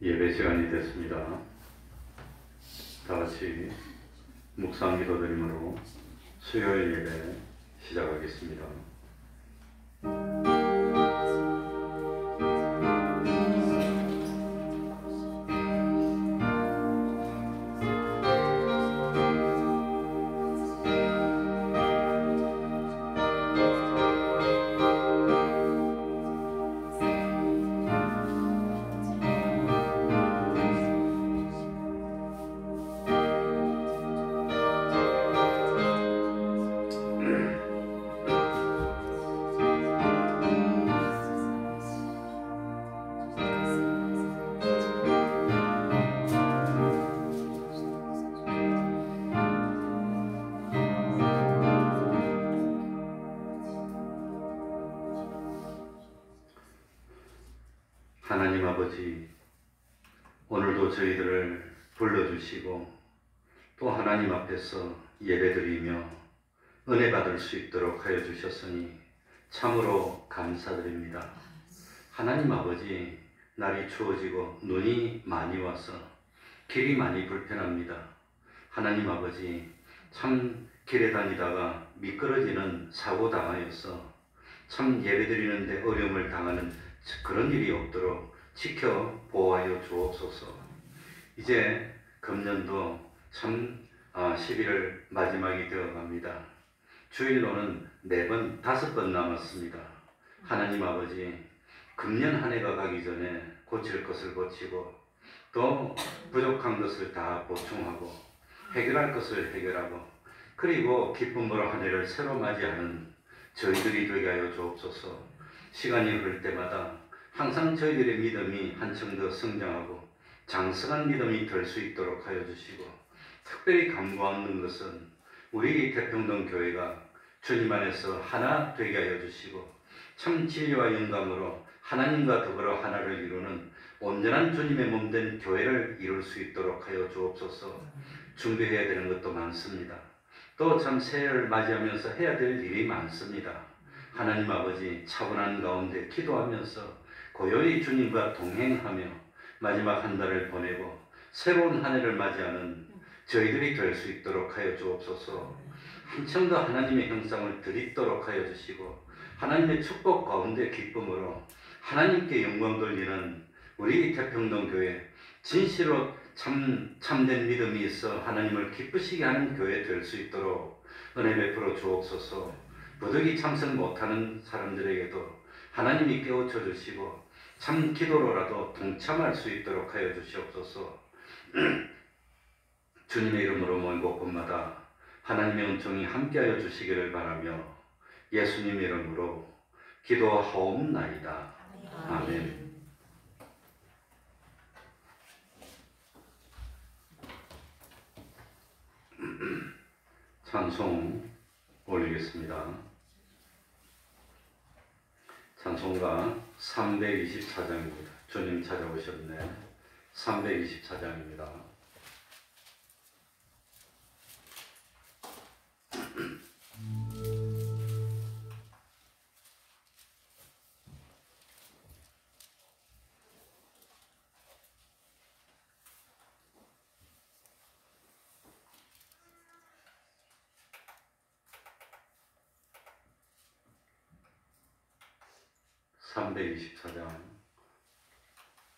예배 시간이 됐습니다. 다 같이 묵상 기도 드림으로 수요일 예배 시작하겠습니다. 하나님 아버지, 오늘도 저희들을 불러주시고 또 하나님 앞에서 예배드리며 은혜 받을 수 있도록 하여 주셨으니 참으로 감사드립니다. 하나님 아버지, 날이 추워지고 눈이 많이 와서 길이 많이 불편합니다. 하나님 아버지, 참 길에 다니다가 미끄러지는 사고 당하여서 참 예배드리는데 어려움을 당하는 그런 일이 없도록 지켜 보호하여 주옵소서. 이제 금년도 참 11월 마지막이 되어갑니다. 주일로는 4번, 5번 남았습니다. 하나님 아버지, 금년 한 해가 가기 전에 고칠 것을 고치고 또 부족한 것을 다 보충하고 해결할 것을 해결하고 그리고 기쁨으로 한 해를 새로 맞이하는 저희들이 되게 하여 주옵소서. 시간이 흐를 때마다 항상 저희들의 믿음이 한층 더 성장하고 장성한 믿음이 될 수 있도록 하여 주시고, 특별히 간구하는 것은 우리 태평동 교회가 주님 안에서 하나 되게 하여 주시고 참 진리와 영감으로 하나님과 더불어 하나를 이루는 온전한 주님의 몸된 교회를 이룰 수 있도록 하여 주옵소서. 준비해야 되는 것도 많습니다. 또 참 새해를 맞이하면서 해야 될 일이 많습니다. 하나님 아버지, 차분한 가운데 기도하면서 고요히 주님과 동행하며 마지막 한 달을 보내고 새로운 한 해를 맞이하는 저희들이 될 수 있도록 하여 주옵소서. 한층 더 하나님의 형상을 드리도록 하여 주시고 하나님의 축복 가운데 기쁨으로 하나님께 영광 돌리는 우리 태평동 교회, 진실로 참된 믿음이 있어 하나님을 기쁘시게 하는 교회 될 수 있도록 은혜 베풀어 주옵소서. 부득이 참석 못하는 사람들에게도 하나님이 깨우쳐 주시고 참 기도로라도 동참할 수 있도록 하여 주시옵소서. 주님의 이름으로 모인 곳곳마다 하나님의 은총이 함께하여 주시기를 바라며 예수님 이름으로 기도하옵나이다. 아멘. 찬송 올리겠습니다. 찬송가 324장입니다. 주님 찾아오셨네. 324장입니다.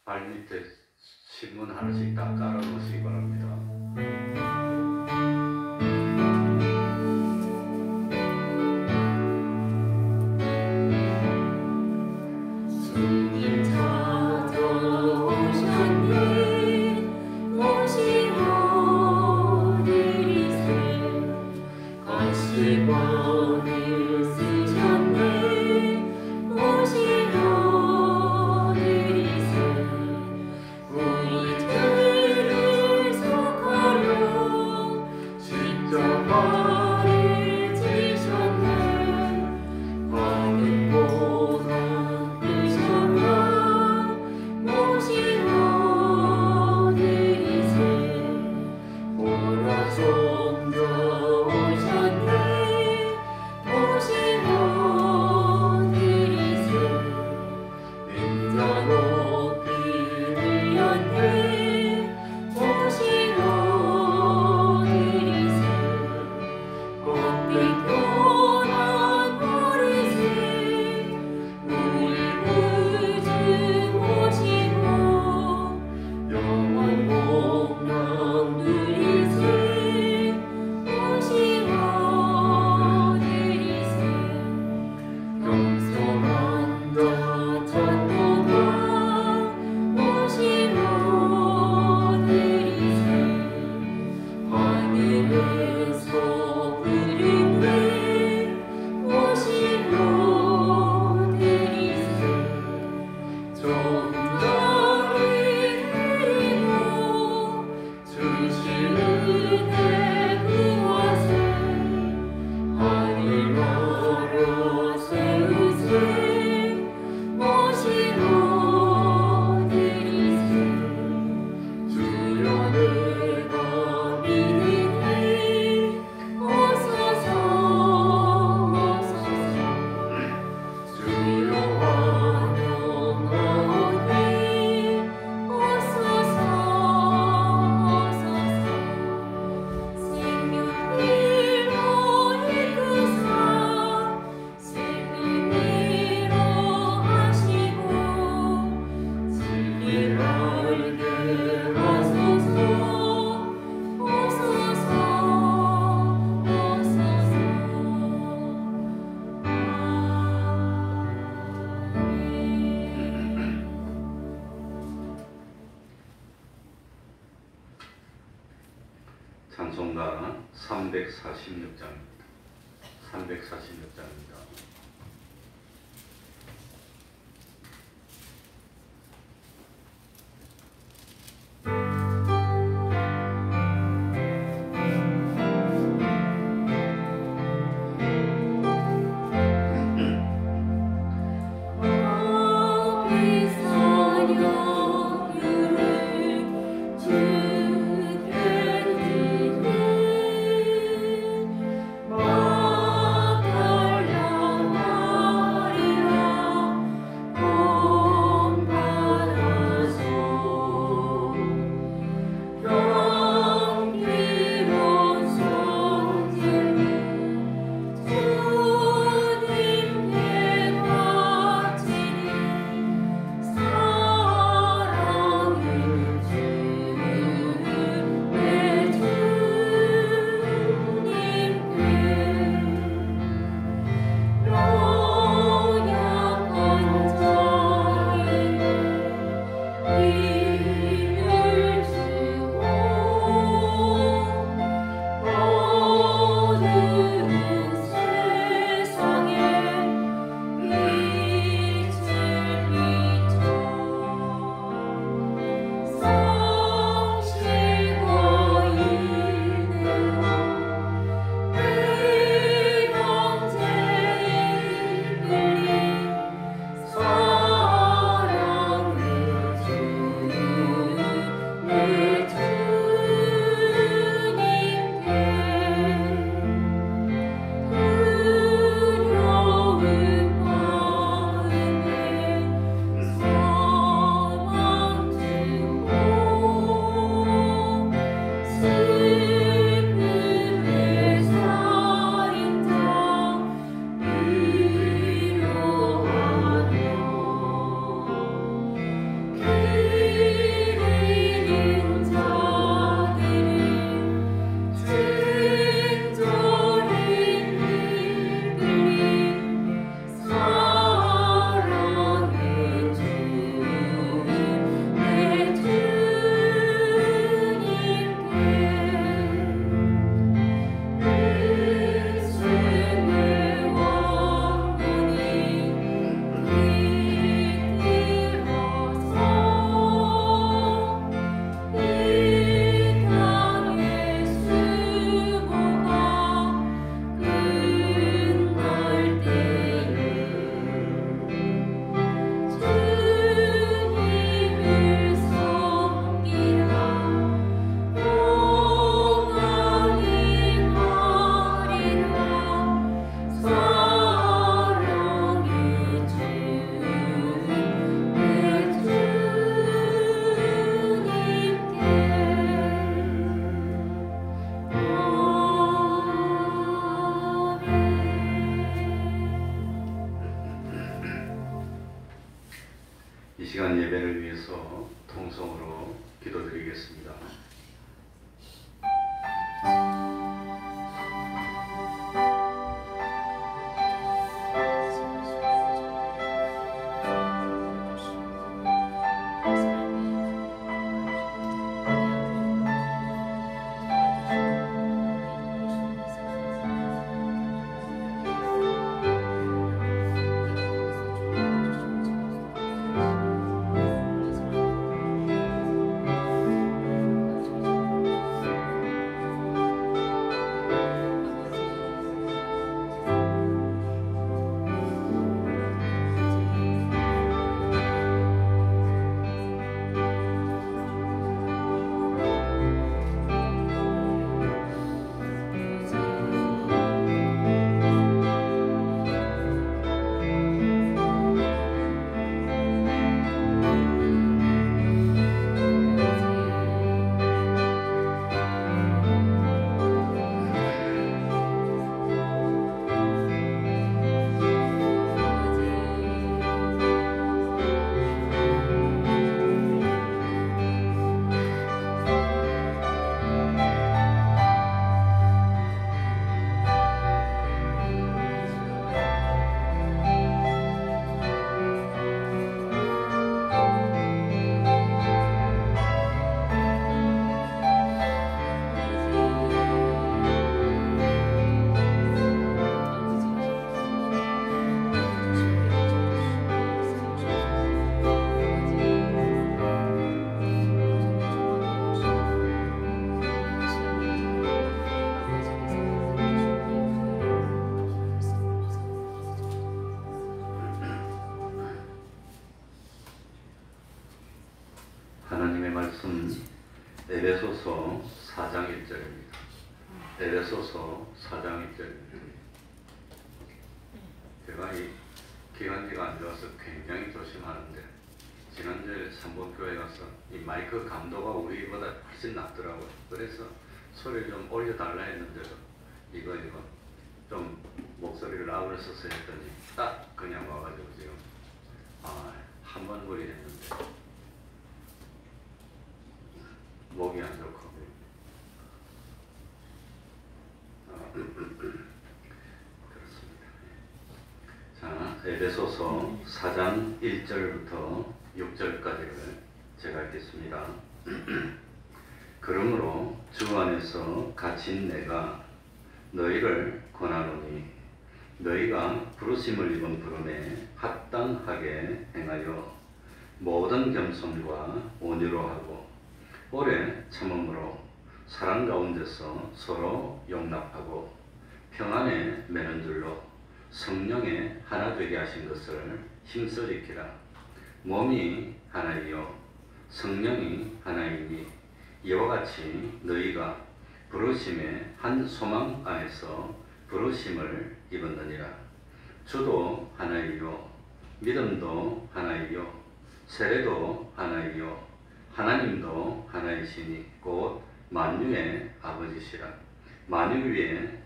발밑에 신문 하나씩 딱 깔아놓으시기 바랍니다. 우리 들을 소거로 찬송가 346장입니다. 346장입니다. 마 달라 에베소서 4장 1절입니다. 에베소서 4장 1절입니다. 제가 이 기관지가 안 좋아서 굉장히 조심하는데 지난주에 삼본교회 가서 이 마이크 감도가 우리보다 훨씬 낫더라고요. 그래서 소리를 좀 올려달라 했는데도 이거 좀 목소리를 아우러서서 했더니 딱 그냥 와가지고 지금 한 번 무리 했는데 목이 안 좋고 그렇습니다. 자, 에베소서 4장 1절부터 6절까지를 제가 읽겠습니다. 그러므로 주 안에서 갇힌 내가 너희를 권하노니 너희가 부르심을 입은 부름에 합당하게 행하여 모든 겸손과 온유로 하고 오래 참음으로 사랑 가운데서 서로 용납하고 평안에 매는 줄로 성령에 하나 되게 하신 것을 힘써 지키라. 몸이 하나이요 성령이 하나이니 이와 같이 너희가 부르심의 한 소망 안에서 부르심을 입었느니라. 주도 하나이요 믿음도 하나이요 세례도 하나이요 하나님도 하나이시니 곧 만유의 아버지시라. 만유 위에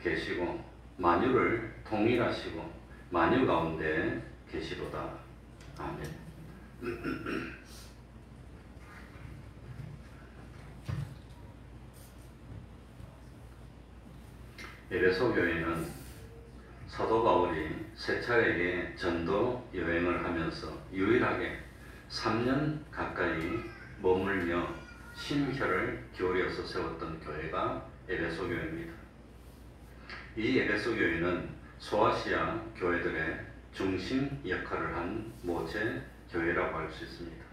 계시고 만유를 통일하시고 만유 가운데 계시도다. 아멘. 에베소 교회는 사도 바울이 세 차례의 전도 여행을 하면서 유일하게 3년 가까이 머물며 심혈을 기울여서 세웠던 교회가 에베소 교회입니다. 이 에베소 교회는 소아시아 교회들의 중심 역할을 한 모체 교회라고 할 수 있습니다.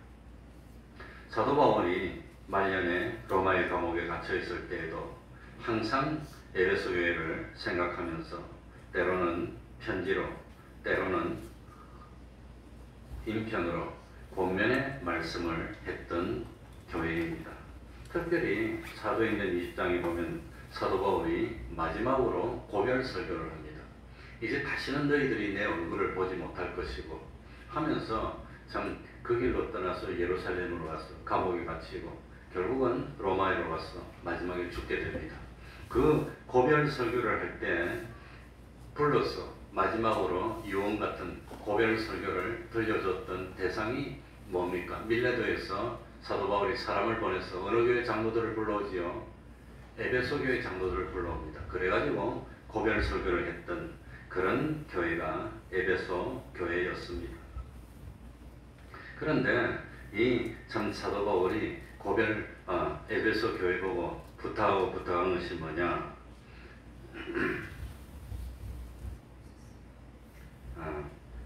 사도 바울이 말년에 로마의 감옥에 갇혀 있을 때에도 항상 에베소 교회를 생각하면서 때로는 편지로 때로는 인편으로 권면의 말씀을 했던 교회입니다. 특별히 사도행전 20장에 보면 사도 바울이 마지막으로 고별 설교를 합니다. 이제 다시는 너희들이 내 얼굴을 보지 못할 것이고 하면서 참 그 길로 떠나서 예루살렘으로 가서 감옥에 갇히고 결국은 로마에로 가서 마지막에 죽게 됩니다. 그 고별 설교를 할 때 불러서 마지막으로 유언 같은 고별 설교를 들려줬던 대상이 뭡니까? 밀레도에서 사도 바울이 사람을 보내서 어느 교회 장로들을 불러오지요? 에베소 교회 장로들을 불러옵니다. 그래가지고 고별 설교를 했던 그런 교회가 에베소 교회였습니다. 그런데 이 참 사도 바울이 에베소 교회 보고 부탁한 것이 뭐냐?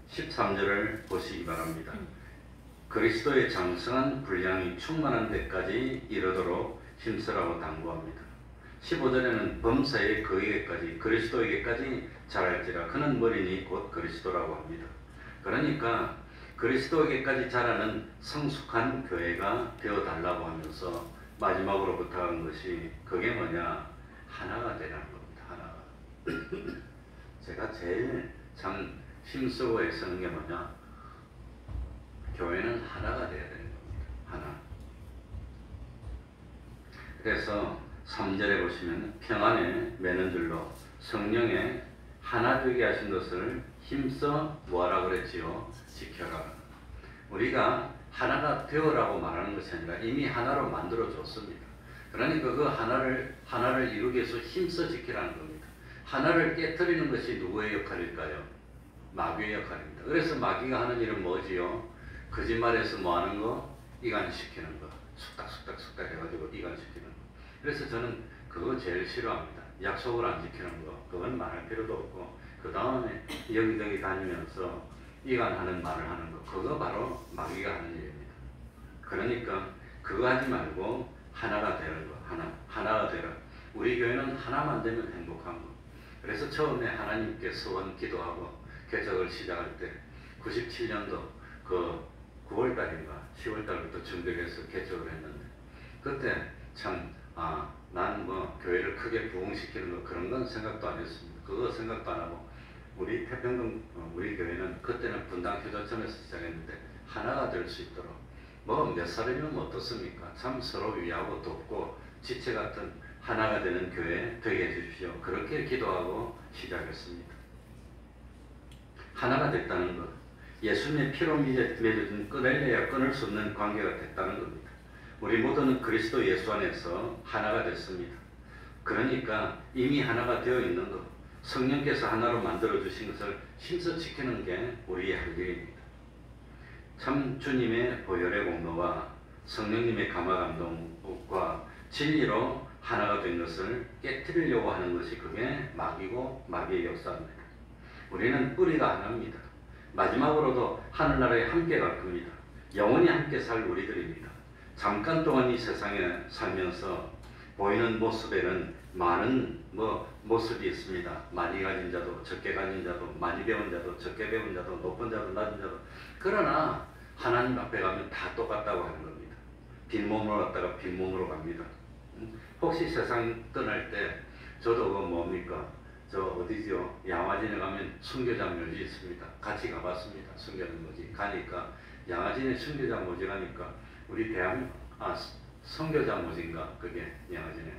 13절을 보시기 바랍니다. 그리스도의 장성한 분량이 충만한 데까지 이르도록 힘쓰라고 당부합니다. 15절에는 범사에 그에게까지 그리스도에게까지 자랄지라. 그는 머리니 곧 그리스도라고 합니다. 그러니까 그리스도에게까지 자라는 성숙한 교회가 되어달라고 하면서 마지막으로 부탁한 것이 그게 뭐냐? 하나가 되라는 겁니다. 하나가. 제가 제일 참 힘쓰고 애쓰는 게 뭐냐? 교회는 하나가 되어야 되는 겁니다. 하나. 그래서 3절에 보시면 평안에 매는 줄로 성령에 하나 되게 하신 것을 힘써 뭐하라 그랬지요? 지켜라. 우리가 하나가 되어라고 말하는 것이 아니라 이미 하나로 만들어 줬습니다. 그러니까 그 하나를 이루기 위해서 힘써 지키라는 겁니다. 하나를 깨뜨리는 것이 누구의 역할일까요? 마귀의 역할입니다. 그래서 마귀가 하는 일은 뭐지요? 거짓말해서 뭐 하는 거? 이간시키는 거. 숙닥 해가지고 이간시키는 거. 그래서 저는 그거 제일 싫어합니다. 약속을 안 지키는 거. 그건 말할 필요도 없고 그 다음에 여기저기 다니면서 이간하는 말을 하는 거. 그거 바로 마귀가 하는 일입니다. 그러니까 그거 하지 말고 하나가 되는 거. 하나가 되라. 우리 교회는 하나만 되면 행복한 거. 그래서 처음에 하나님께 소원 기도하고 개척을 시작할 때 97년도 그 9월달인가 10월달부터 준비를 해서 개척을 했는데 그때 참, 난 뭐 교회를 크게 부흥시키는 거 그런 건 생각도 안 했습니다. 그거 생각도 안 하고 우리 태평동 우리 교회는 그때는 분당 휴전점에서 시작했는데 하나가 될 수 있도록 뭐 몇 사람이면 어떻습니까? 참 서로 위하고 돕고 지체 같은 하나가 되는 교회 되게 해주십시오. 그렇게 기도하고 시작했습니다. 하나가 됐다는 것, 예수님의 피로 맺어진 끊을래야 끊을 수 없는 관계가 됐다는 겁니다. 우리 모두는 그리스도 예수 안에서 하나가 됐습니다. 그러니까 이미 하나가 되어 있는 것, 성령께서 하나로 만들어 주신 것을 힘써 지키는 게 우리의 할 일입니다. 참 주님의 보혈의 공로와 성령님의 감화 감동과 진리로 하나가 된 것을 깨뜨리려고 하는 것이 그게 마귀고 마귀의 역사입니다. 우리는 뿌리가 하나입니다. 마지막으로도 하늘나라에 함께 갈 겁니다. 영원히 함께 살 우리들입니다. 잠깐 동안 이 세상에 살면서 보이는 모습에는 많은 모습이 있습니다. 많이 가진 자도 적게 가진 자도 많이 배운 자도 적게 배운 자도 높은 자도 낮은 자도, 그러나 하나님 앞에 가면 다 똑같다고 하는 겁니다. 빈몸으로 왔다가 빈몸으로 갑니다. 혹시 세상 떠날 때 저도 그 뭡니까? 저 어디죠? 양화진에 가면 순교자 묘지 있습니다. 같이 가봤습니다. 순교자 묘지 가니까 양화진에 순교자 묘지 가니까 우리 선교자 묘지인가 그게 양화진에.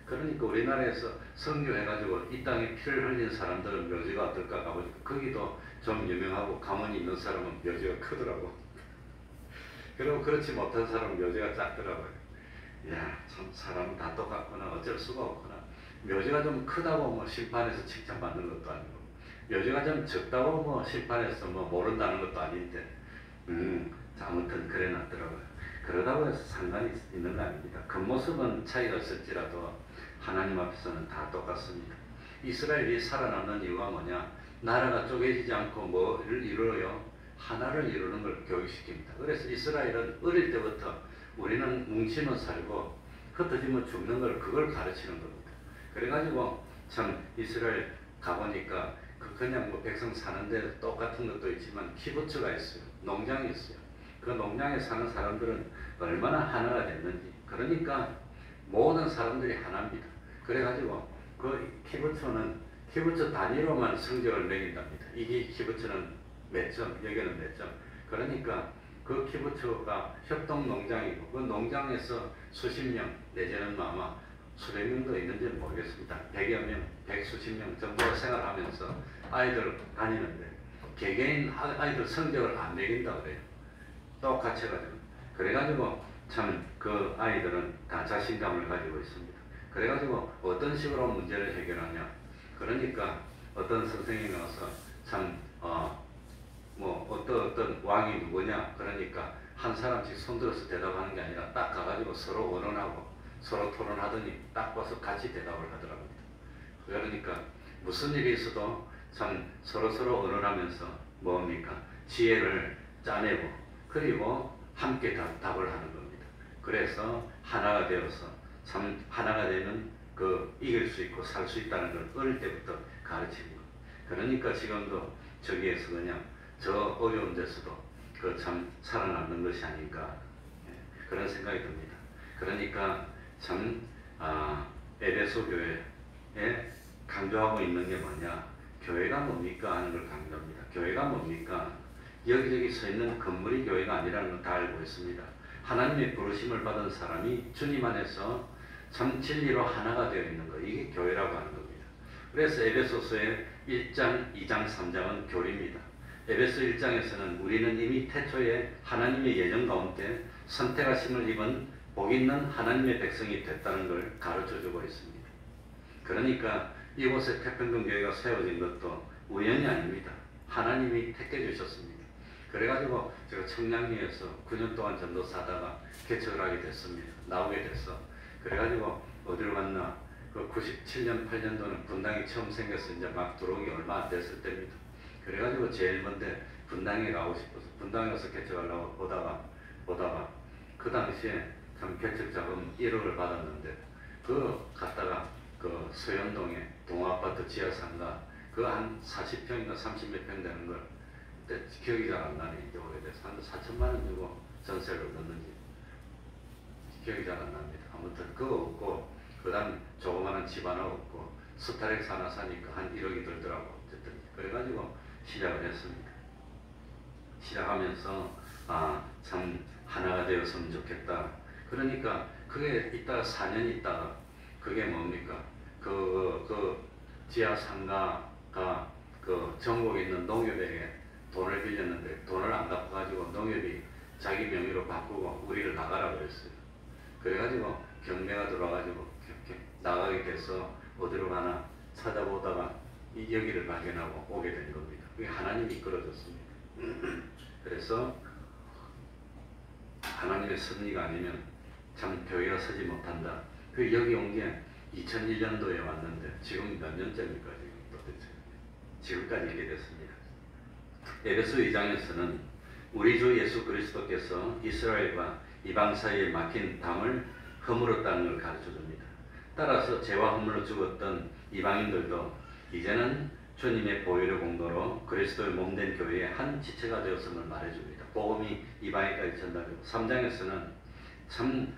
그러니까 우리나라에서 선교해가지고 이 땅에 피를 흘린 사람들은 묘지가 어떨까 가보니까 거기도 좀 유명하고 가만히 있는 사람은 묘지가 크더라고. 그리고 그렇지 못한 사람은 묘지가 작더라고요. 이야, 참 사람은 다 똑같구나. 어쩔 수가 없구나. 묘지가 좀 크다고 뭐 심판에서 칭찬받는 것도 아니고, 묘지가 좀 적다고 뭐 심판에서 뭐 모른다는 것도 아닌데, 아무튼 그래 놨더라고요. 그러다고 해서 상관이 있는 거 아닙니다. 겉모습은 차이가 있을지라도 하나님 앞에서는 다 똑같습니다. 이스라엘이 살아남는 이유가 뭐냐? 나라가 쪼개지지 않고 뭐를 이루어요? 하나를 이루는 걸 교육시킵니다. 그래서 이스라엘은 어릴 때부터 우리는 뭉치면 살고 흩어지면 죽는 걸 그걸 가르치는 겁니다. 그래가지고 참 이스라엘 가보니까 그냥 뭐 백성 사는데 똑같은 것도 있지만 키부츠가 있어요. 농장이 있어요. 그 농장에 사는 사람들은 얼마나 하나가 됐는지. 그러니까 모든 사람들이 하나입니다. 그래가지고 그 키부츠 단위로만 성적을 매긴답니다. 이게 키부츠는 몇 점, 여기는 몇 점. 그러니까 그 키부츠가 협동농장이고 그 농장에서 수십 명 내지는 아마 수백 명도 있는지는 모르겠습니다. 100여 명, 100수십 명 정도가 생활하면서 아이들 다니는데 개개인 아이들 성적을 안 매긴다 그래요. 똑같이 해가지고. 그래가지고 참 그 아이들은 다 자신감을 가지고 있습니다. 그래가지고 어떤 식으로 문제를 해결하냐. 그러니까 어떤 선생님이 와서 참 어떤 왕이 누구냐. 그러니까 한 사람씩 손들어서 대답하는 게 아니라 딱 가가지고 서로 원언하고 서로 토론하더니 딱 봐서 같이 대답을 하더랍니다. 그러니까 무슨 일이 있어도 참 서로 언론하면서 뭡니까? 지혜를 짜내고 그리고 함께 답을 하는 겁니다. 그래서 하나가 되어서 참 하나가 되면 그 이길 수 있고 살 수 있다는 걸 어릴 때부터 가르치는 것. 그러니까 지금도 저기에서 그냥 저 어려운 데서도 그 참 살아남는 것이 아닌가 그런 생각이 듭니다. 그러니까 참 에베소 교회에 강조하고 있는 게 뭐냐? 교회가 뭡니까? 하는 걸 강조합니다. 교회가 뭡니까? 여기저기 서 있는 건물이 교회가 아니라는 걸 다 알고 있습니다. 하나님의 부르심을 받은 사람이 주님 안에서 참 진리로 하나가 되어 있는 것, 이게 교회라고 하는 겁니다. 그래서 에베소서의 1장, 2장, 3장은 교리입니다. 에베소 1장에서는 우리는 이미 태초에 하나님의 예정 가운데 선택하심을 입은 복 있는 하나님의 백성이 됐다는 걸 가르쳐주고 있습니다. 그러니까 이곳에 태평동교회가 세워진 것도 우연이 아닙니다. 하나님이 택해 주셨습니다. 그래가지고 제가 청량리에서 9년 동안 전도사다가 개척을 하게 됐습니다. 나오게 됐어. 그래가지고 어디로 갔나? 그 97년, 8년도는 분당이 처음 생겨서 이제 막 들어오기 얼마 안 됐을 때입니다. 그래가지고 제일 먼저 분당에 가고 싶어서 분당에 가서 개척하려고 보다가 그 당시에 참 개척 자금 1억을 받았는데 그 갔다가 그 서현동에 동아파트 지하상가 그 한 40평인가 30몇 평 되는 걸 그때 기억이 잘 안 나네. 이제 오래돼서 한 4천만 원 주고 전세를 얻었는지 기억이 잘 안 납니다. 아무튼 그거 없고 그다음 조그마한 집 하나 없고 스타렉스 하나 사니까 한 1억이 들더라고. 어쨌든 그래가지고 시작을 했습니다. 시작하면서 참 하나가 되었으면 좋겠다. 그러니까 그게 있다가 4년 있다가 그게 뭡니까? 그 지하 상가가 그 전국에 있는 농협에게 돈을 빌렸는데 돈을 안 갚아가지고 농협이 자기 명의로 바꾸고 우리를 나가라 그랬어요. 그래가지고 경매가 들어와가지고 나가게 돼서 어디로 가나 찾아보다가 여기를 발견하고 오게 된 겁니다. 그게 하나님이 이끌어줬습니다. 그래서 하나님의 섭리가 아니면 참 교회가 서지 못한다. 그 여기 온 게 2001년도에 왔는데 지금 몇 년째입니까? 지금 도대체 지금까지 이렇게 됐습니다. 에베소 2장에서는 우리 주 예수 그리스도께서 이스라엘과 이방 사이에 막힌 담을 허물었다는 걸 가르쳐줍니다. 따라서 죄와 허물로 죽었던 이방인들도 이제는 주님의 보혈의 공로로 그리스도의 몸된 교회의 한 지체가 되었음을 말해줍니다. 복음이 이방에까지 전달되고 3장에서는 참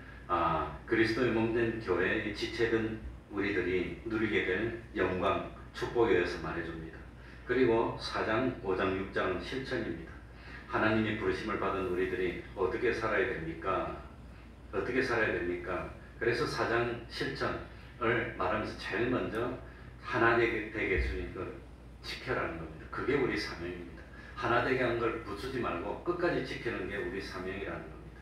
그리스도의 몸된 교회의 지체된 우리들이 누리게 될 영광, 축복에 대해서 말해줍니다. 그리고 4장, 5장, 6장은 실천입니다. 하나님의 부르심을 받은 우리들이 어떻게 살아야 됩니까? 어떻게 살아야 됩니까? 그래서 4장 실천을 말하면서 제일 먼저 하나 되게 해주니 그 지켜라는 겁니다. 그게 우리 사명입니다. 하나 되게 한 걸 붙이지 말고 끝까지 지키는 게 우리 사명이라는 겁니다.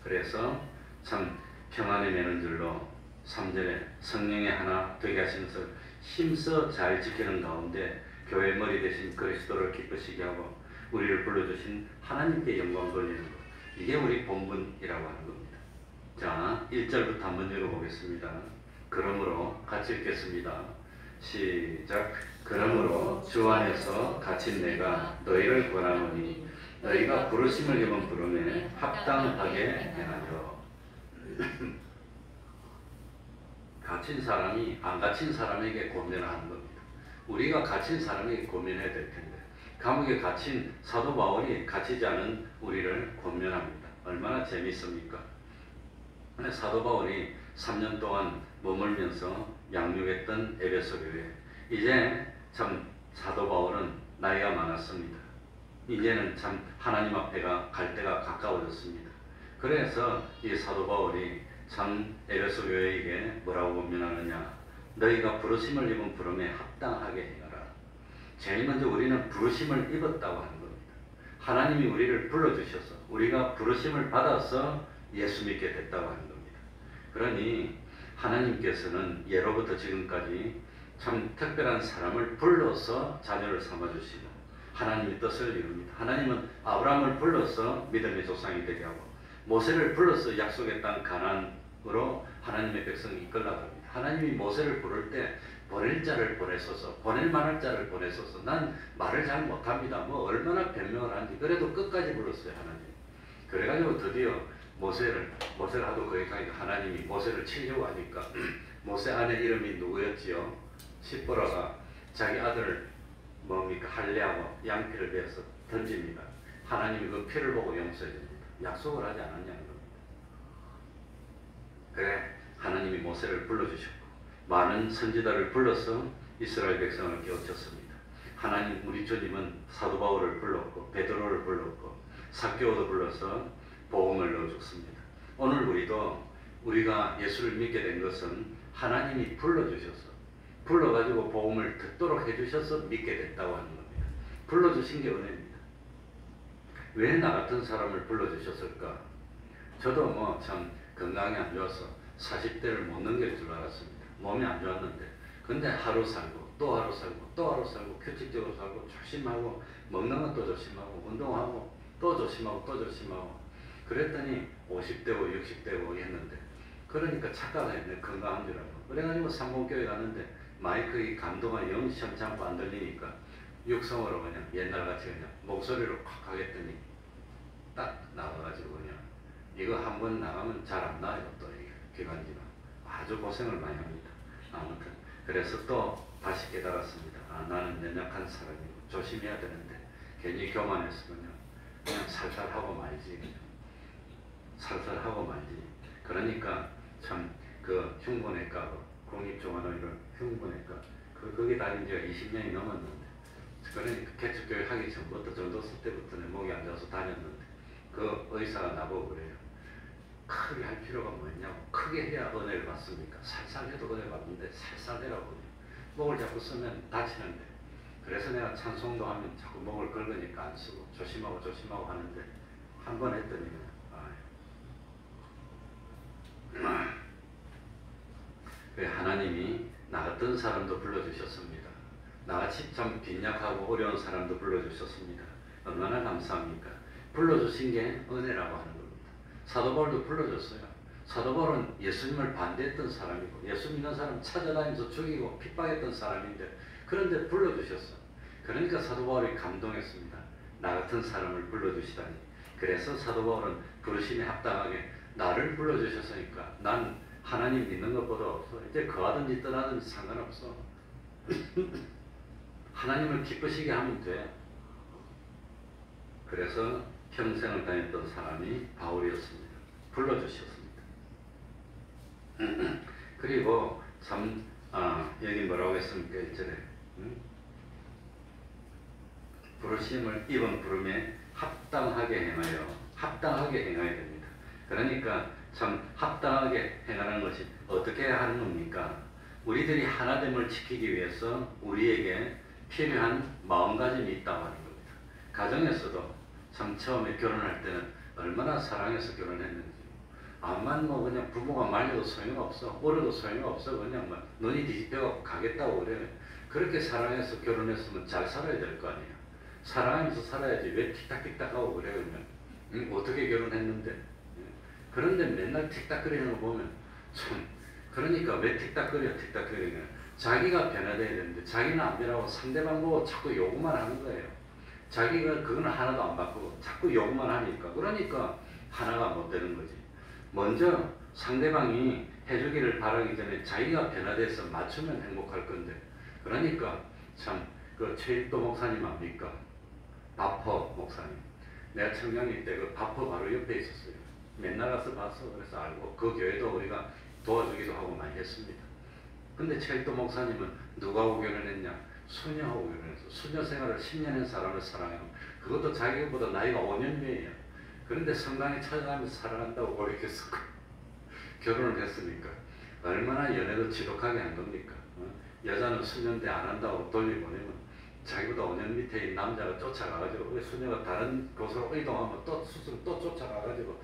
그래서 참 평안의 매는 줄로 3절에 성령의 하나 되게 하신 것을 힘써 잘 지키는 가운데 교회 머리 대신 그리스도를 기쁘시게 하고 우리를 불러주신 하나님께 영광 돌리는 것. 이게 우리 본분이라고 하는 겁니다. 자, 1절부터 한번 읽어보겠습니다. 그러므로 같이 읽겠습니다. 시작. 그러므로 주 안에서 갇힌 내가 너희를 권하노니 너희가 부르심을 입은 부름에 합당하게 행하여. 갇힌 사람이 안 갇힌 사람에게 권면하는 겁니다. 우리가 갇힌 사람에게 권면해야 될 텐데 감옥에 갇힌 사도 바울이 갇히지 않은 우리를 권면합니다. 얼마나 재밌습니까? 사도 바울이 3년 동안 머물면서 양육했던 에베소 교회, 이제 참 사도 바울은 나이가 많았습니다. 이제는 참 하나님 앞에가 갈 때가 가까워졌습니다. 그래서 이 사도 바울이 참 에베소 교회에게 뭐라고 권면하느냐? 너희가 부르심을 입은 부름에 합당하게 행하라. 제일 먼저 우리는 부르심을 입었다고 하는 겁니다. 하나님이 우리를 불러주셔서 우리가 부르심을 받아서 예수 믿게 됐다고 하는 겁니다. 그러니 하나님께서는 예로부터 지금까지 참 특별한 사람을 불러서 자녀를 삼아주시고 하나님의 뜻을 이룹니다. 하나님은 아브라함을 불러서 믿음의 조상이 되게 하고 모세를 불러서 약속의 땅 가나안으로 하나님의 백성이 이끌라고 합니다. 하나님이 모세를 부를 때 보낼 자를 보내소서, 보낼 만할 자를 보내소서. 난 말을 잘 못합니다. 뭐 얼마나 변명을 하는지 그래도 끝까지 불렀어요. 하나님. 그래가지고 드디어 모세를 하도 거기까지 하나님이 모세를 치려고 하니까 모세 아내 이름이 누구였지요? 시보라가 자기 아들을 뭡니까? 할례하고 양피를 베어서 던집니다. 하나님이 그 피를 보고 용서해 줍니다. 약속을 하지 않았냐는 겁니다. 그래 하나님이 모세를 불러주셨고 많은 선지자를 불러서 이스라엘 백성을 깨우쳤습니다. 하나님 우리 주님은 사도 바울을 불렀고 베드로를 불렀고 삭개오도 불러서 복음을 넣어줬습니다. 오늘 우리가 예수를 믿게 된 것은 하나님이 불러가지고 복음을 듣도록 해주셔서 믿게 됐다고 하는 겁니다. 불러주신 게 은혜입니다. 왜 나 같은 사람을 불러주셨을까? 저도 뭐 참 건강이 안 좋아서 40대를 못 넘길 줄 알았습니다. 몸이 안 좋았는데 근데 하루 살고 또 하루 살고 또 하루 살고 규칙적으로 살고 조심하고 먹는 것도 조심하고 운동하고 또 조심하고 또 조심하고 그랬더니 50대고 60대고 했는데 그러니까 착각했네. 건강한 줄 알고 그래가지고 삼봉교회 갔는데 마이크 이 감동이 영 시험찮고 안 들리니까 육성으로 그냥 옛날같이 그냥 목소리로 콱 하겠더니 딱 나와가지고 그냥 이거 한번 나가면 잘 안 나요. 또 이게 기관지가 아주 고생을 많이 합니다. 아무튼 그래서 또 다시 깨달았습니다. 나는 연약한 사람이고 조심해야 되는데 괜히 교만해서 그냥 살살하고 말지. 살살하고 말지. 그러니까 참 그 흉부내과, 국립종합의료 흉부내과 거기 다닌 지가 20년이 넘었는데, 그러니까 개척교육 하기 전부터 전도서 때부터 내 목이 안 좋아서 다녔는데, 그 의사가 나보고 그래요. 크게 할 필요가 뭐냐고. 크게 해야 은혜를 받습니까? 살살 해도 은혜 받는데 살살 해라고. 목을 자꾸 쓰면 다치는데. 그래서 내가 찬송도 하면 자꾸 목을 긁으니까 안 쓰고 조심하고 조심하고 하는데, 한 번 했더니 하나님이 나 같은 사람도 불러주셨습니다. 나같이 참 빈약하고 어려운 사람도 불러주셨습니다. 얼마나 감사합니까? 불러주신 게 은혜라고 하는 겁니다. 사도 바울도 불러줬어요. 사도 바울은 예수님을 반대했던 사람이고 예수 믿는 사람 찾아다니면서 죽이고 핍박했던 사람인데, 그런데 불러주셨어. 그러니까 사도 바울이 감동했습니다. 나 같은 사람을 불러주시다니. 그래서 사도 바울은 부르심에 합당하게 나를 불러주셨으니까 난 하나님 믿는 것보다 없어. 이제 거하든지 떠나든지 상관없어. 하나님을 기쁘시게 하면 돼. 그래서 평생을 다녔던 사람이 바울이었습니다. 불러주셨습니다. 그리고 참 여기 뭐라고 했습니까? 1절에 부르심을 입은 부름에 합당하게 행해야 됩니다. 그러니까 참 합당하게 행하는 것이 어떻게 하는 겁니까? 우리들이 하나됨을 지키기 위해서 우리에게 필요한 마음가짐이 있다고 하는 겁니다. 가정에서도 참 처음에 결혼할 때는 얼마나 사랑해서 결혼했는지, 암만 뭐 그냥 부모가 말려도 소용없어, 오려도 소용없어, 그냥 뭐 눈이 뒤집혀갖고 가겠다고 그래. 그렇게 사랑해서 결혼했으면 잘 살아야 될 거 아니에요. 사랑하면서 살아야지 왜 틱탁틱탁하고 그래. 그러면 어떻게 결혼했는데. 그런데 맨날 틱탁거리는 거 보면 참, 그러니까 왜 틱탁거려. 자기가 변화돼야 되는데 자기는 안 변하고 상대방 보고 자꾸 요구만 하는 거예요. 자기가 그거는 하나도 안 바꾸고 자꾸 요구만 하니까, 그러니까 하나가 못 되는 거지. 먼저 상대방이 해주기를 바라기 전에 자기가 변화돼서 맞추면 행복할 건데. 그러니까 참 그 최일도 목사님 압니까? 바퍼 목사님. 내가 청량리 때 그 바퍼 바로 옆에 있었어요. 맨날 가서 봤어. 그래서 알고 그 교회도 우리가 도와주기도 하고 많이 했습니다. 근데 최일도 목사님은 누구하고 결혼했냐? 수녀하고 결혼했어. 수녀 생활을 10년 한 사람을 사랑해요. 그것도 자기보다 나이가 5년 위에요. 그런데 성당에 찾아가면서 사랑한다고 고백했어. 결혼을 했으니까 얼마나 연애도 지독하게 한 겁니까? 여자는 수녀인데 안 한다고 돌려보내면 자기보다 5년 밑에 있는 남자가 쫓아가가지고, 왜 수녀가 다른 곳으로 이동하면 또 스스로 또 쫓아가가지고,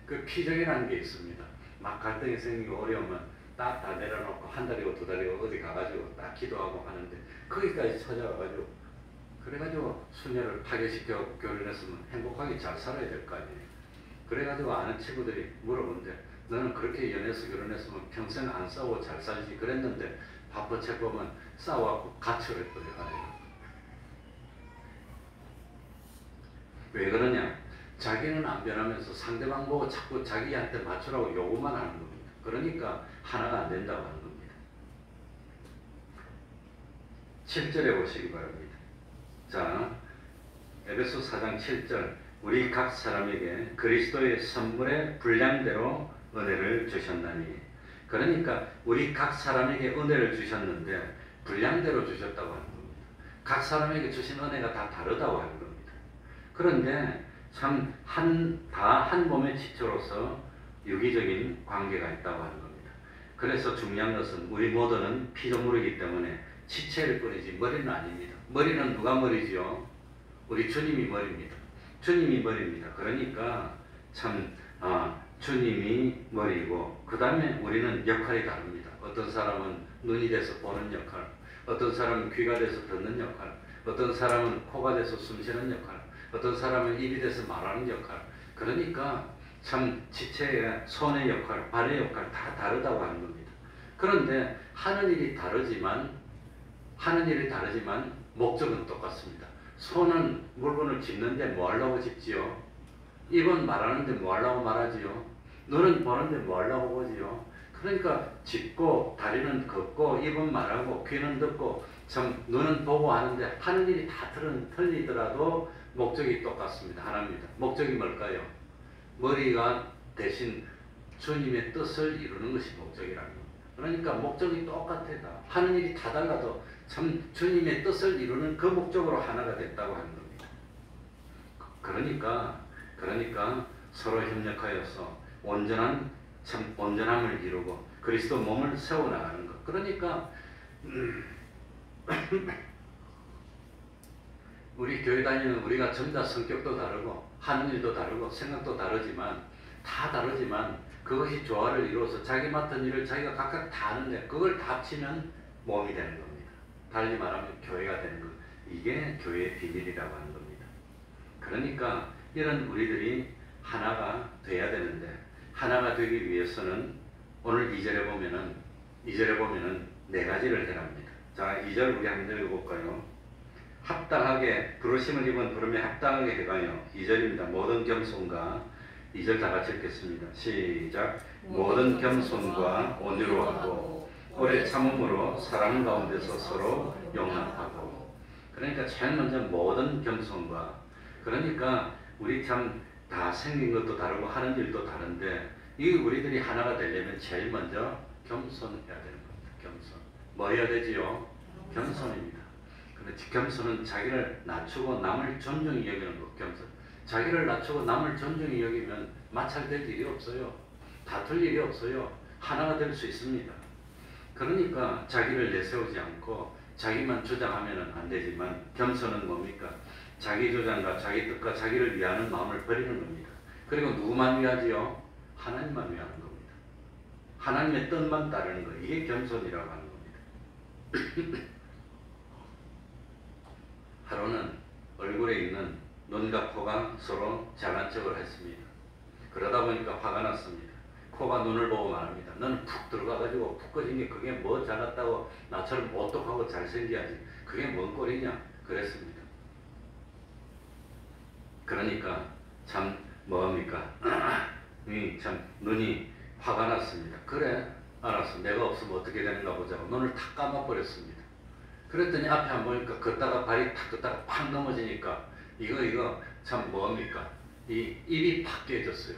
그 피적이라는 게 있습니다. 막 갈등이 생기고 어려우면 딱 다 내려놓고 한 달이고 두 달이고 어디 가가지고 딱 기도하고 하는데, 거기까지 찾아가가지고 그래가지고 수녀를 파괴시켜 결혼했으면 행복하게 잘 살아야 될 거 아니에요. 그래가지고 아는 친구들이 물어보는데, 너는 그렇게 연애해서 결혼했으면 평생 안 싸우고 잘 살지 그랬는데 바쁘책 보면 싸워갖고 가출을 해버려요. 왜 그러냐? 자기는 안 변하면서 상대방 보고 자꾸 자기한테 맞추라고 요구만 하는 겁니다. 그러니까 하나가 안 된다고 하는 겁니다. 7절에 보시기 바랍니다. 자, 에베소 4장 7절. 우리 각 사람에게 그리스도의 선물의 분량대로 은혜를 주셨나니. 그러니까 우리 각 사람에게 은혜를 주셨는데 분량대로 주셨다고 하는 겁니다. 각 사람에게 주신 은혜가 다 다르다고 하는 겁니다. 그런데 참 다 한 몸의 지체로서 유기적인 관계가 있다고 하는 겁니다. 그래서 중요한 것은 우리 모두는 피조물이기 때문에 지체일 뿐이지 머리는 아닙니다. 머리는 누가 머리지요? 우리 주님이 머리입니다. 주님이 머리입니다. 그러니까 참 주님이 머리고, 그 다음에 우리는 역할이 다릅니다. 어떤 사람은 눈이 돼서 보는 역할, 어떤 사람은 귀가 돼서 듣는 역할, 어떤 사람은 코가 돼서 숨쉬는 역할, 어떤 사람은 입이 돼서 말하는 역할. 그러니까 참 지체의 손의 역할, 발의 역할 다 다르다고 하는 겁니다. 그런데 하는 일이 다르지만 목적은 똑같습니다. 손은 물건을 짚는데 뭐 하려고 짚지요? 입은 말하는데 뭐 하려고 말하지요? 눈은 보는데 뭐 하려고 보지요? 그러니까 짚고, 다리는 걷고, 입은 말하고, 귀는 듣고, 참 눈은 보고 하는데 하는 일이 다 틀리더라도 목적이 똑같습니다. 하나입니다. 목적이 뭘까요? 머리가 대신 주님의 뜻을 이루는 것이 목적이라는 겁니다. 그러니까 목적이 똑같아. 하는 일이 다 달라도 참 주님의 뜻을 이루는 그 목적으로 하나가 됐다고 하는 겁니다. 그러니까 서로 협력하여서 온전함을 이루고 그리스도 몸을 세워나가는 것. 그러니까 우리 교회 다니는 우리가 전부 다 성격도 다르고 하는 일도 다르고 생각도 다르지만 그것이 조화를 이루어서 자기 맡은 일을 자기가 각각 다 하는데 그걸 다 합치면 몸이 되는 겁니다. 달리 말하면 교회가 되는 것. 이게 교회의 비밀이라고 하는 겁니다. 그러니까 이런 우리들이 하나가 돼야 되는데 하나가 되기 위해서는 오늘 2절에 보면은 네 가지를 해랍니다. 자, 2절 우리 한번 읽어볼까요? 합당하게 부르심을 입은 부름에 합당하게 해가요. 2절입니다. 모든 겸손과 2절 다 같이 읽겠습니다. 시작. 모든 겸손과 온유로 하고 오래 참음으로 사랑 가운데서 서로 용납하고. 그러니까 제일 먼저 모든 겸손과, 그러니까 우리 참 다 생긴 것도 다르고 하는 일도 다른데 이 우리들이 하나가 되려면 제일 먼저 겸손해야 되는 겁니다. 겸손. 뭐 해야 되지요? 겸손입니다. 근데 겸손은 자기를 낮추고 남을 존중히 여기는 것. 겸손. 자기를 낮추고 남을 존중히 여기면 마찰될 일이 없어요. 다툴 일이 없어요. 하나가 될 수 있습니다. 그러니까 자기를 내세우지 않고 자기만 주장하면 안 되지만 겸손은 뭡니까? 자기 주장과 자기 뜻과 자기를 위하는 마음을 버리는 겁니다. 그리고 누구만 위하지요? 하나님만 위하는 겁니다. 하나님의 뜻만 따르는 거. 이게 겸손이라고 하는 겁니다. 하루는 얼굴에 있는 눈과 코가 서로 잘난 척을 했습니다. 그러다 보니까 화가 났습니다. 코가 눈을 보고 말합니다. 너는 푹 들어가가지고 푹 꺼진 게 그게 뭐 잘났다고 나처럼 오똑하고 잘생겨야지. 그게 뭔 꼴이냐? 그랬습니다. 그러니까 참 뭐합니까? 참 눈이 화가 났습니다. 그래 알았어. 내가 없으면 어떻게 되는가 보자고 눈을 탁 감아버렸습니다. 그랬더니 앞에 안 보니까 걷다가 발이 탁 걷다가 팍 넘어지니까 이거 참 뭐합니까? 이 입이 팍 깨졌어요.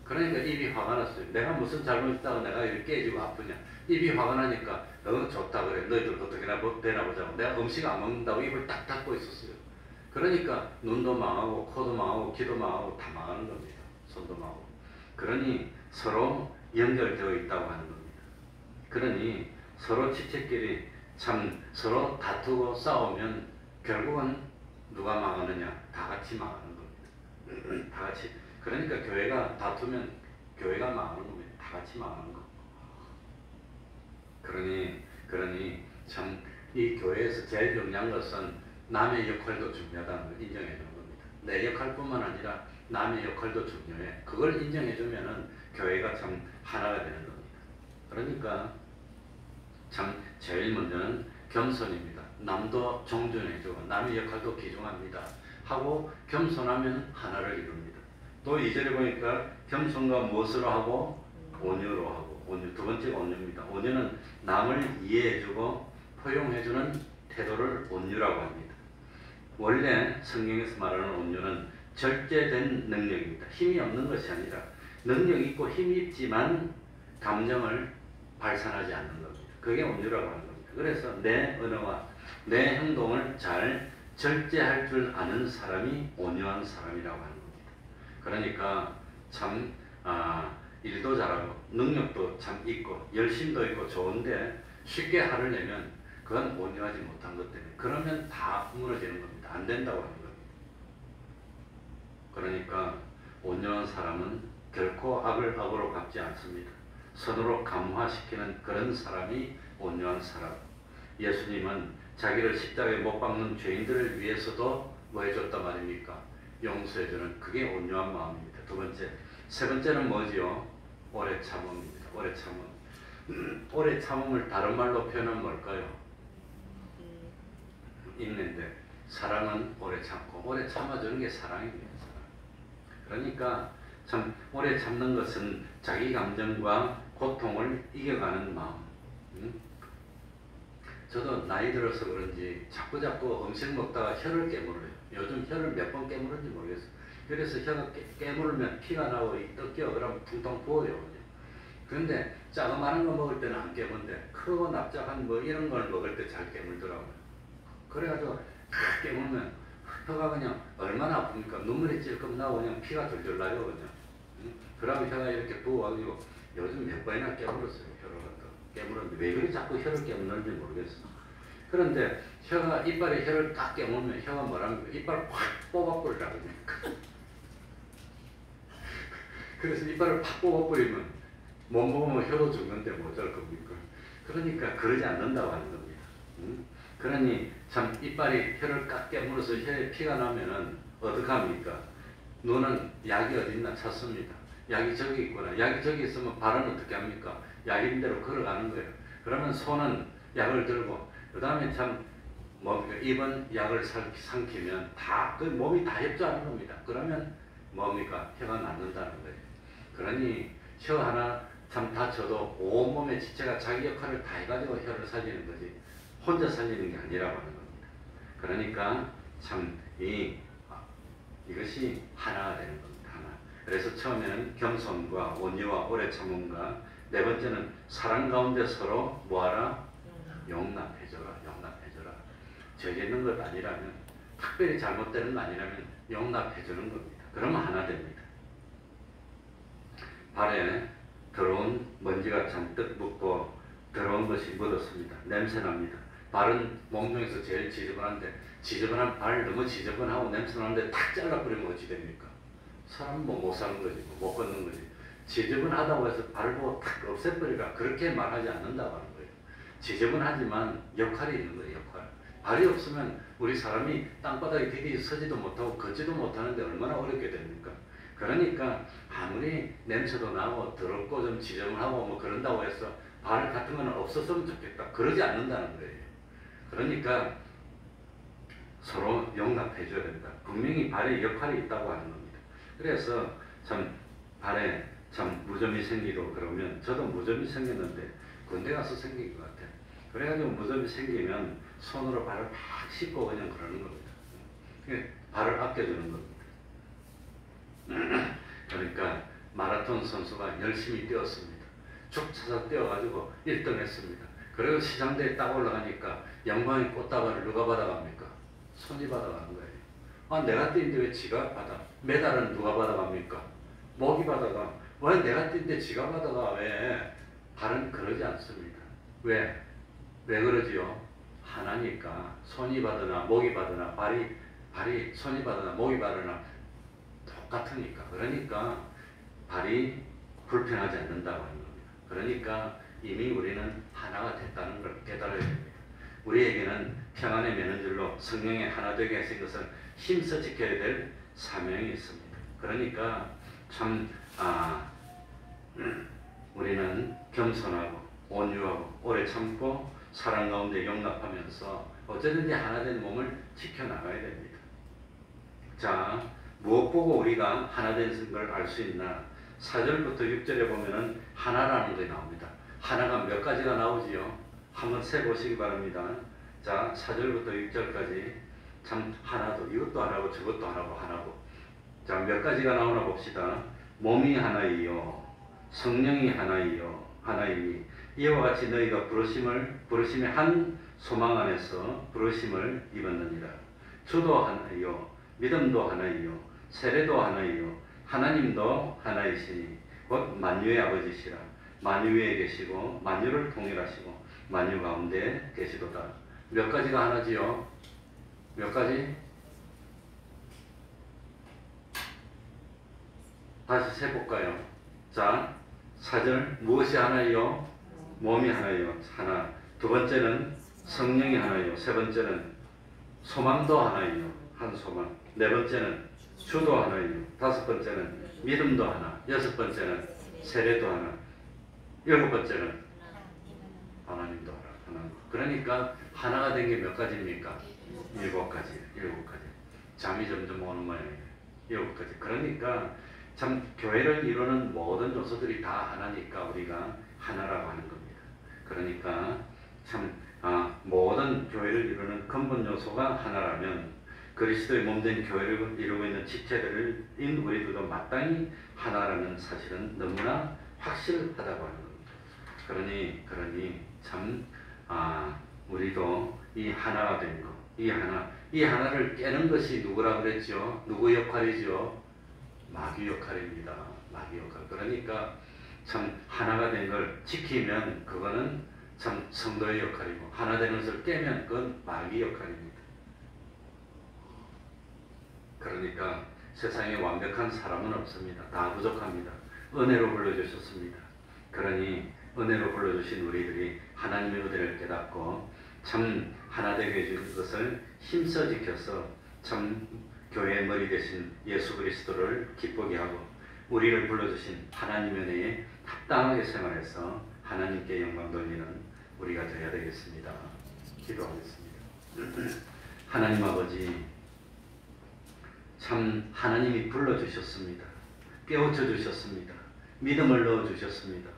그러니까 입이 화가 났어요. 내가 무슨 잘못했다고 내가 이렇게 깨지고 아프냐? 입이 화가 나니까 좋다 그래. 너희들 어떻게 되나 보자고. 내가 음식 안 먹는다고 입을 딱 닫고 있었어요. 그러니까 눈도 망하고 코도 망하고 귀도 망하고 다 망하는 겁니다. 손도 망하고. 그러니 서로 연결되어 있다고 하는 겁니다. 그러니 서로 지체끼리 참 서로 다투고 싸우면 결국은 누가 망하느냐? 다 같이 망하는 겁니다. 다 같이. 그러니까 교회가 다투면 교회가 망하는 겁니다. 다 같이 망하는 거. 그러니 참 이 교회에서 제일 중요한 것은 남의 역할도 중요하다는 걸 인정해 주는 겁니다. 내 역할뿐만 아니라 남의 역할도 중요해. 그걸 인정해 주면은 교회가 참 하나가 되는 겁니다. 그러니까 참 제일 먼저는 겸손입니다. 남도 존중해주고 남의 역할도 귀중합니다. 하고 겸손하면 하나를 이룹니다. 또 2절에 보니까 겸손과 무엇으로 하고? 온유로 하고. 온유. 두 번째가 온유입니다. 온유는 남을 이해해주고 포용해주는 태도를 온유라고 합니다. 원래 성경에서 말하는 온유는 절제된 능력입니다. 힘이 없는 것이 아니라 능력 있고 힘이 있지만 감정을 발산하지 않는 겁니다. 그게 온유라고 하는 겁니다. 그래서 내 언어와 내 행동을 잘 절제할 줄 아는 사람이 온유한 사람이라고 하는 겁니다. 그러니까 참 일도 잘하고 능력도 참 있고 열심도 있고 좋은데 쉽게 화를 내면 그건 온유하지 못한 것 때문에 그러면 다 무너지는 겁니다. 안 된다고 하는 겁니다. 그러니까 온유한 사람은 결코 악을 악으로 갚지 않습니다. 선으로 감화시키는 그런 사람이 온유한 사람. 예수님은 자기를 십자가에 못 박는 죄인들을 위해서도 뭐 해줬단 말입니까? 용서해주는 그게 온유한 마음입니다. 두 번째. 세 번째는 뭐지요? 오래 참음입니다. 오래 참음. 오래 참음을 다른 말로 표현하면 뭘까요? 있는데 사랑은 오래 참고 오래 참아주는 게 사랑입니다. 사랑. 그러니까 참 오래 참는 것은 자기 감정과 고통을 이겨가는 마음. 저도 나이 들어서 그런지 자꾸 음식 먹다가 혀를 깨물어요. 요즘 혀를 몇 번 깨물었는지 모르겠어요. 그래서 혀가 깨물면 피가 나고 떡겨 그러면 퉁퉁 부어요. 그런데 자그마한 거 먹을 때는 안 깨문데 크고 납작한 뭐 이런 걸 먹을 때 잘 깨물더라고요. 그래가지고 탁 깨물면 혀가 그냥 얼마나 아픕니까? 눈물이 찔끔 나고 그냥 피가 줄줄 나요. 그냥. 그러면 혀가 이렇게 부어가지고 요즘 몇 번이나 깨물었어요. 혀를 갖다 깨물었는데 왜 그리 자꾸 혀를 깨무는지 모르겠어. 그런데 혀가 이빨에 혀를 딱 깨물면 혀가 뭐랍니까? 이빨을 확 뽑아버리라고. 그래서 이빨을 팍 뽑아버리면 못 먹으면 혀도 죽는데 뭐 어쩔 겁니까? 그러니까 그러지 않는다고 하는 겁니다. 그러니 참 이빨이 혀를 깍 깨물어서 혀에 피가 나면은 어떡합니까? 눈은 약이 어딨나 찾습니다. 약이 저기 있구나. 약이 저기 있으면 발은 어떻게 합니까? 약인 대로 걸어가는 거예요. 그러면 손은 약을 들고 그 다음에 참 뭐 입은 약을 삼키면 다 그 몸이 다 협조하는 겁니다. 그러면 뭡니까? 혀가 낫는다는 거예요. 그러니 혀 하나 참 다쳐도 온몸의 지체가 자기 역할을 다 해가지고 혀를 살리는 거지 혼자 살리는 게 아니라고 하는 겁니다. 그러니까 참 이것이 하나가 되는 겁니다. 하나. 그래서 처음에는 겸손과 온유와 오래 참음과 네 번째는 사랑 가운데 서로 뭐하라? 용납해줘라. 용납해줘라. 죄 짓는 것 아니라면 특별히 잘못되는 거 아니라면 용납해주는 겁니다. 그러면 하나 됩니다. 발에 더러운 먼지가 잔뜩 묻고 더러운 것이 묻었습니다. 냄새납니다. 발은 몸 중에서 제일 지저분한데 지저분한 발 너무 지저분하고 냄새나는데 탁 잘라버리면 어찌 됩니까? 사람 뭐 못 사는 거지 못 걷는 거지. 지저분하다고 해서 발을 보고 탁 없애버리라 그렇게 말하지 않는다고 하는 거예요. 지저분하지만 역할이 있는 거예요. 역할. 발이 없으면 우리 사람이 땅바닥에 디디 서지도 못하고 걷지도 못하는데 얼마나 어렵게 됩니까? 그러니까 아무리 냄새도 나고 더럽고 좀 지저분하고 뭐 그런다고 해서 발 같은 거는 없었으면 좋겠다. 그러지 않는다는 거예요. 그러니까 서로 용납해 줘야 된다. 분명히 발에 역할이 있다고 하는 겁니다. 그래서 참 발에 참 무좀이 생기고 그러면 저도 무좀이 생겼는데 군대 가서 생긴 것 같아요. 그래가지고 무좀이 생기면 손으로 발을 막 씻고 그냥 그러는 겁니다. 발을 아껴주는 겁니다. 그러니까 마라톤 선수가 열심히 뛰었습니다. 쭉 차서 뛰어가지고 1등 했습니다. 그리고 시상대에 딱 올라가니까 영광의 꽃다발을 누가 받아갑니까? 손이 받아가는 거예요. 아, 내가 뛰는데 왜 지가 받아? 메달은 누가 받아갑니까? 목이 받아가. 왜 내가 뛰는데 지가 받아가? 왜? 발은 그러지 않습니다. 왜? 왜 그러지요? 하나니까 손이 받으나 목이 받으나 발이 손이 받으나 목이 받으나 똑같으니까. 그러니까 발이 불편하지 않는다고 하는 겁니다. 그러니까 이미 우리는 하나가 됐다는 걸 깨달아야 됩니다. 우리에게는 평안의 매는줄로 성령의 하나 되게 하신 것을 힘써 지켜야 될 사명이 있습니다. 그러니까 참 우리는 겸손하고 온유하고 오래 참고 사랑 가운데 용납하면서 어쨌든지 하나 된 몸을 지켜나가야 됩니다. 자, 무엇 보고 우리가 하나 된 걸 알 수 있나? 4절부터 6절에 보면은 하나라는 게 나옵니다. 하나가 몇 가지가 나오지요? 한번 세보시기 바랍니다. 자, 4절부터 6절까지 참 하나도 이것도 하나고 저것도 하나고 자, 몇 가지가 나오나 봅시다. 몸이 하나이요 성령이 하나이니 이와 같이 너희가 부르심의 한 소망 안에서 부르심을 입었느니라. 주도 하나이요 믿음도 하나이요 세례도 하나이요 하나님도 하나이시니 곧 만유의 아버지시라. 만유 위에 계시고 만유를 통일하시고 만유 가운데 계시도다. 몇 가지가 하나지요? 몇 가지? 다시 세볼까요? 자, 4절 무엇이 하나이요? 몸이 하나이요. 하나. 두 번째는 성령이 하나이요. 세 번째는 소망도 하나이요. 한 소망. 네 번째는 주도 하나이요. 다섯 번째는 믿음도 하나. 여섯 번째는 세례도 하나. 일곱 번째는 하나님도 하나. 그러니까 하나가 된 게 몇 가지입니까? 일곱 가지. 잠이 점점 오는 모양이에요. 일곱 가지. 그러니까 참 교회를 이루는 모든 요소들이 다 하나니까 우리가 하나라고 하는 겁니다. 그러니까 참 모든 교회를 이루는 근본 요소가 하나라면 그리스도의 몸된 교회를 이루고 있는 지체들인 우리들도 마땅히 하나라는 사실은 너무나 확실하다고 하는 겁니다. 그러니 참 우리도 이 하나가 된 것, 이 하나를 깨는 것이 누구라 그랬죠? 누구 역할이죠? 마귀 역할입니다. 마귀 역할. 그러니까 참 하나가 된 걸 지키면 그거는 참 성도의 역할이고, 하나 되는 것을 깨면 그건 마귀 역할입니다. 그러니까 세상에 완벽한 사람은 없습니다. 다 부족합니다. 은혜로 불러주셨습니다. 그러니 은혜로 불러주신 우리들이 하나님의 은혜를 깨닫고 참 하나 되게 해준 것을 힘써 지켜서 참 교회의 머리 대신 예수 그리스도를 기쁘게 하고, 우리를 불러주신 하나님의 은혜에 합당하게 생활해서 하나님께 영광 돌리는 우리가 되어야 되겠습니다. 기도하겠습니다. 하나님 아버지, 참 하나님이 불러주셨습니다. 깨우쳐 주셨습니다. 믿음을 넣어주셨습니다.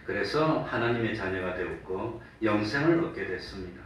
그래서 하나님의 자녀가 되었고 영생을 얻게 됐습니다.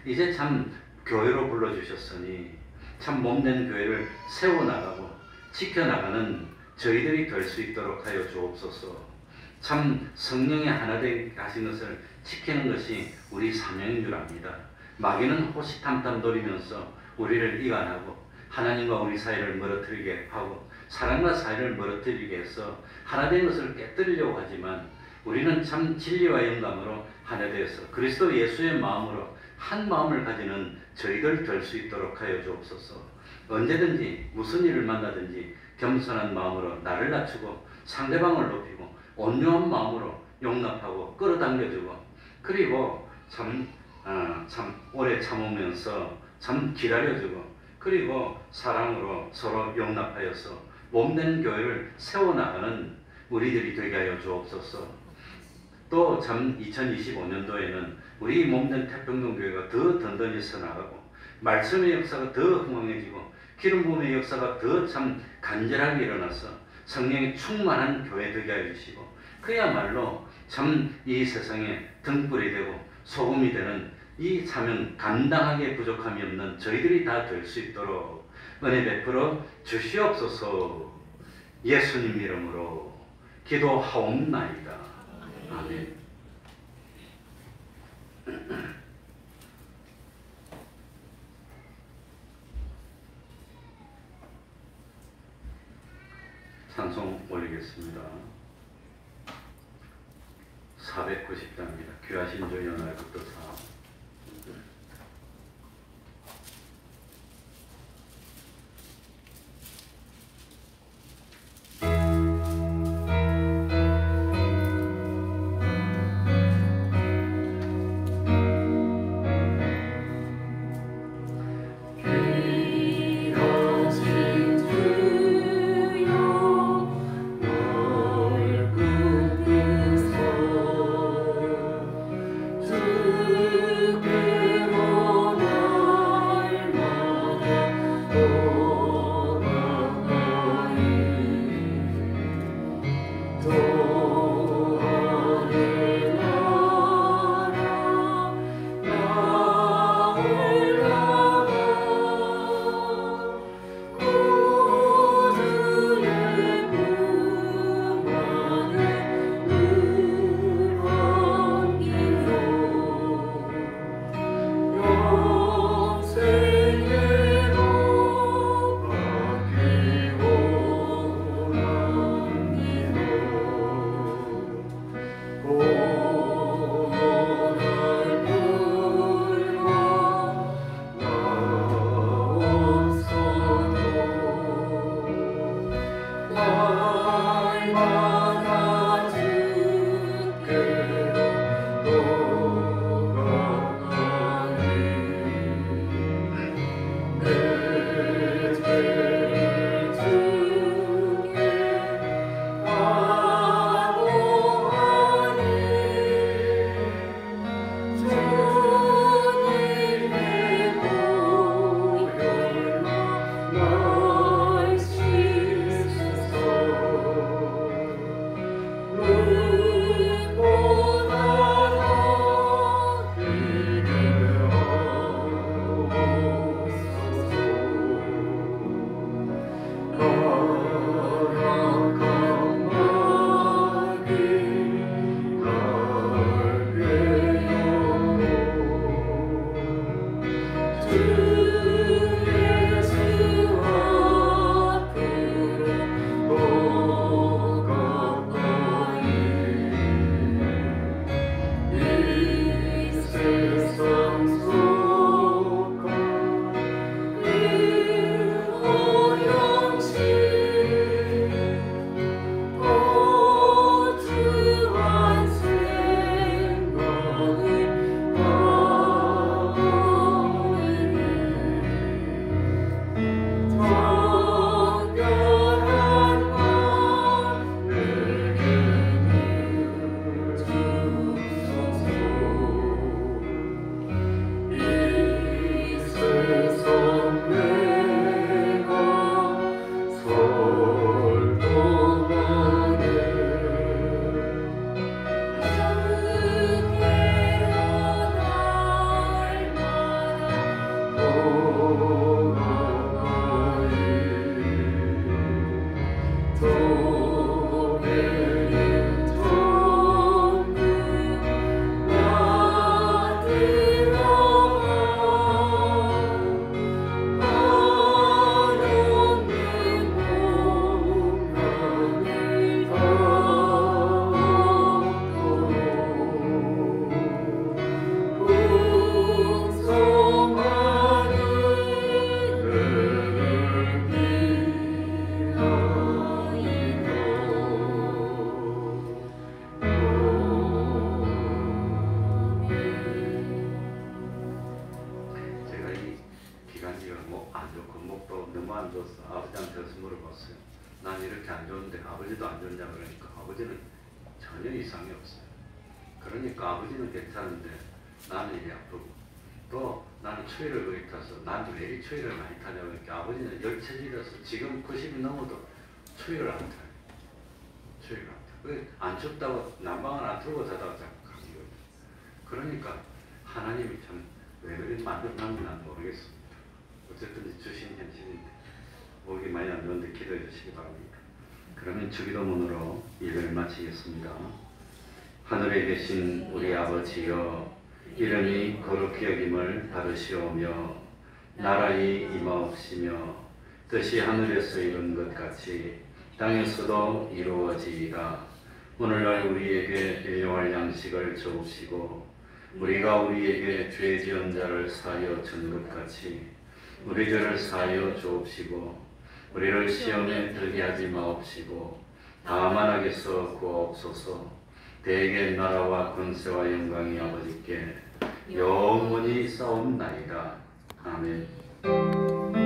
이제 참 교회로 불러주셨으니 참 몸된 교회를 세워나가고 지켜나가는 저희들이 될 수 있도록 하여 주옵소서. 참 성령의 하나 되게 하신 것을 지키는 것이 우리 사명인 줄 압니다. 마귀는 호시탐탐 노리면서 우리를 이간하고 하나님과 우리 사이를 멀어뜨리게 하고 사랑과 사이를 멀어뜨리게 해서 하나 된 것을 깨뜨리려고 하지만, 우리는 참 진리와 영감으로 하나 되어서 그리스도 예수의 마음으로 한 마음을 가지는 저희들 될 수 있도록 하여 주옵소서. 언제든지 무슨 일을 만나든지 겸손한 마음으로 나를 낮추고 상대방을 높이고 온유한 마음으로 용납하고 끌어당겨주고, 그리고 참 오래 참으면서 참 기다려주고, 그리고 사랑으로 서로 용납하여서 몸된 교회를 세워나가는 우리들이 되게 하여 주옵소서. 또 참 2025년도에는 우리 몸된 태평동교회가 더 든든해서 나가고, 말씀의 역사가 더 흥황해지고, 기름 부음의 역사가 더 참 간절하게 일어나서 성령의 충만한 교회 되게 하여 주시고, 그야말로 참 이 세상에 등불이 되고 소금이 되는 이 사명 감당하기에 부족함이 없는 저희들이 다 될 수 있도록 은혜 베풀어 주시옵소서. 예수님 이름으로 기도하옵나이다. 아멘. 찬송 올리겠습니다. 490장입니다. 귀하신 주 연하의 극도사. 주 이렇게 안 좋은데 아버지도 안 좋냐 그러니까 아버지는 전혀 이상이 없어요. 그러니까 아버지는 괜찮은데 나는 이리 아프고 또 나는 추위를 거의 타서 나한테 왜 이 추위를 많이 타냐고 그러니까 아버지는 열체질이라서 지금 90이 넘어도 추위를 안 타요. 추위를 안 타요. 안 춥다고 난방을 안 틀고 자다가 자꾸 감기거든요. 그러니까 하나님이 참 왜 그리 만들었는지 난 모르겠습니다. 어쨌든 주신 현실인데 목이 많이 안 좋은데 기도해 주시기 바랍니다. 그러면 주기도문으로 예배를 마치겠습니다. 하늘에 계신 우리 아버지여, 이름이 거룩히 여김을 받으시오며 나라의 임하옵시며 뜻이 하늘에서 이룬 것 같이 땅에서도 이루어지이다. 오늘날 우리에게 일용할 양식을 주옵시고 우리가 우리에게 죄 지은 자를 사하여 준 것 같이 우리 죄를 사하여 주옵시고 우리를 시험에 들게 하지 마옵시고 다만 악에서 구하옵소서. 대개 나라와 권세와 영광이 아버지께 영원히 싸움나이다. 아멘.